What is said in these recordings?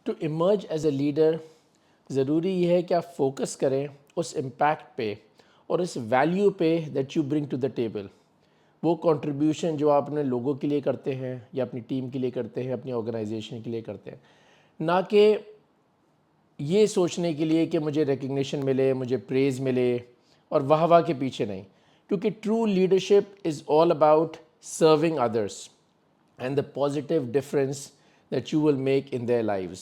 To emerge as a leader ضروری یہ ہے کہ آپ فوکس کریں اس امپیکٹ پہ اور اس ویلیو پہ that you bring to the table. وہ کنٹریبیوشن جو آپ اپنے لوگوں کے لیے کرتے ہیں یا اپنی ٹیم کے لیے کرتے ہیں, اپنی آرگنائزیشن کے لیے کرتے ہیں, نہ کہ یہ سوچنے کے لیے کہ مجھے ریکگنیشن ملے, مجھے پریز ملے اور واہ واہ کے پیچھے نہیں. کیونکہ true leadership is all about serving others and the positive difference that you will make in their lives.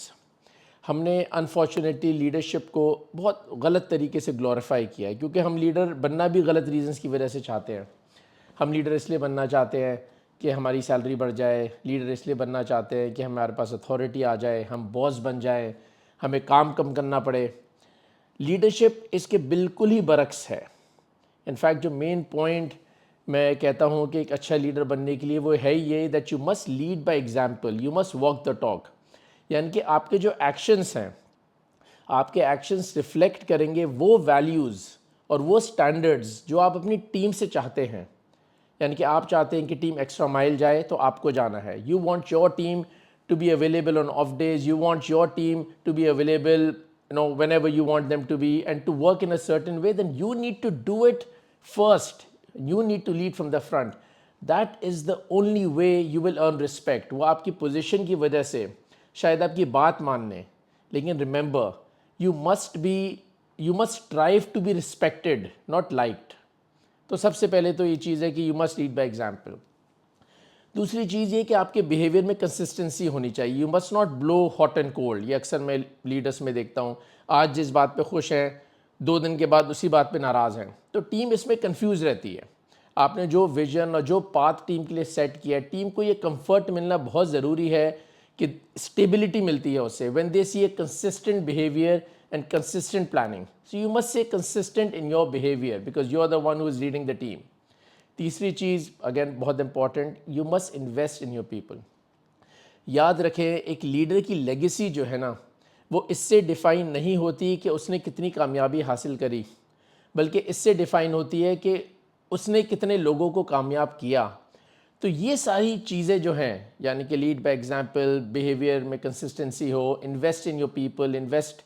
ہم نے انفارچونیٹلی لیڈرشپ کو بہت غلط طریقے سے گلوریفائی کیا ہے, کیونکہ ہم لیڈر بننا بھی غلط ریزنس کی وجہ سے چاہتے ہیں. ہم لیڈر اس لیے بننا چاہتے ہیں کہ ہماری سیلری بڑھ جائے, لیڈر اس لیے بننا چاہتے ہیں کہ ہمارے پاس اتھارٹی آ جائے, ہم باس بن جائیں, ہمیں کام کم کرنا پڑے. لیڈرشپ اس کے بالکل ہی برعکس ہے. انفیکٹ جو مین پوائنٹ میں کہتا ہوں کہ ایک اچھا لیڈر بننے کے لیے وہ ہے یہ that you must lead by example, you must walk the talk. یعنی کہ آپ کے جو ایکشنس ہیں, آپ کے ایکشنس ریفلیکٹ کریں گے وہ ویلیوز اور وہ سٹینڈرڈز جو آپ اپنی ٹیم سے چاہتے ہیں. یعنی کہ آپ چاہتے ہیں کہ ٹیم ایکسٹرا مائل جائے تو آپ کو جانا ہے. You want your team to be available on off days, you want your team to be available whenever you want them to be and to work in a certain way, then you need to do it first. You need to lead from the front. That is the only way you will earn respect. وہ آپ کی position کی وجہ سے شاید آپ کی بات ماننے, لیکن remember you must strive to be respected, not liked. تو سب سے پہلے تو یہ چیز ہے کہ you must lead by example. دوسری چیز یہ کہ آپ کے بیہیویئر میں کنسسٹنسی ہونی چاہیے. You must not blow hot and cold. یہ اکثر میں لیڈرس میں دیکھتا ہوں, آج جس بات پہ خوش ہیں 2 دن کے بعد اسی بات پہ ناراض ہیں. تو ٹیم اس میں کنفیوز رہتی ہے. آپ نے جو ویژن اور جو پاتھ ٹیم کے لیے سیٹ کیا ہے, ٹیم کو یہ کمفرٹ ملنا بہت ضروری ہے کہ اسٹیبلٹی ملتی ہے اس سے when they see a consistent behaviour and consistent planning. So you must stay consistent in your behaviour because you are the one who is leading the team. تیسری چیز اگین بہت important, you must invest in your people. یاد رکھیں ایک leader کی legacy جو ہے نا, وہ اس سے ڈیفائن نہیں ہوتی کہ اس نے کتنی کامیابی حاصل کری, بلکہ اس سے ڈیفائن ہوتی ہے کہ اس نے کتنے لوگوں کو کامیاب کیا. تو یہ ساری چیزیں جو ہیں, یعنی کہ لیڈ بائی ایگزامپل, بیہیویئر میں کنسسٹنسی ہو, invest in your people, invest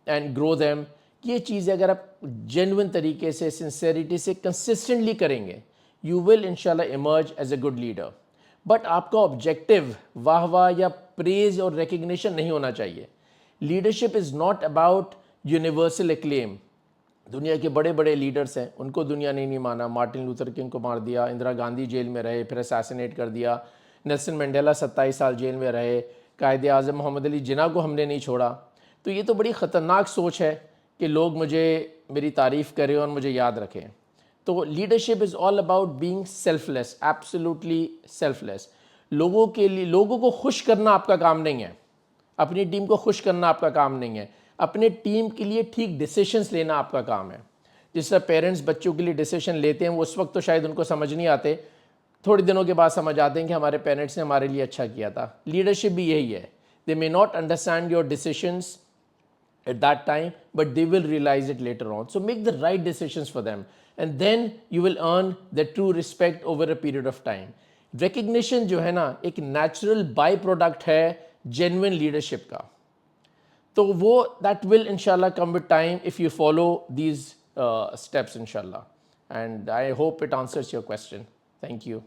and grow them, یہ چیزیں اگر آپ جینوئن طریقے سے سنسیریٹی سے کنسسٹنٹلی کریں گے, یو ول انشاءاللہ emerge as a good leader. But آپ کا آبجیکٹو واہ واہ یا پریز اور ریکگنیشن نہیں ہونا چاہیے. Leadership is not about universal acclaim. دنیا کے بڑے بڑے لیڈرز ہیں, ان کو دنیا نے نہیں مانا. مارٹن لوتھر کنگ کو مار دیا, اندرا گاندھی جیل میں رہے, پھر اسیسینیٹ کر دیا. نیلسن منڈیلا 27 سال جیل میں رہے. قائد اعظم محمد علی جناح کو ہم نے نہیں چھوڑا. تو یہ تو بڑی خطرناک سوچ ہے کہ لوگ میری تعریف کریں اور مجھے یاد رکھیں. تو leadership is all about being selfless, absolutely selfless. لوگوں کو خوش کرنا آپ کا کام نہیں ہے, اپنی ٹیم کو خوش کرنا آپ کا کام نہیں ہے, اپنے ٹیم کے لیے ٹھیک ڈیسیشنز لینا آپ کا کام ہے. جس طرح پیرنٹس بچوں کے لیے ڈیسیشن لیتے ہیں, وہ اس وقت تو شاید ان کو سمجھ نہیں آتے, تھوڑے دنوں کے بعد سمجھ آتے ہیں کہ ہمارے پیرنٹس نے ہمارے لیے اچھا کیا تھا. لیڈرشپ بھی یہی ہے. دے may not understand your decisions at that time, but they will realize it later on. So make the right decisions for them, and then you will earn the true respect over a period of time. Recognition جو ہے نا ایک natural by product ہے genuine leadership کا. تو وہ that will inshallah come with time if you follow these steps inshallah. And I hope it answers your question. Thank you.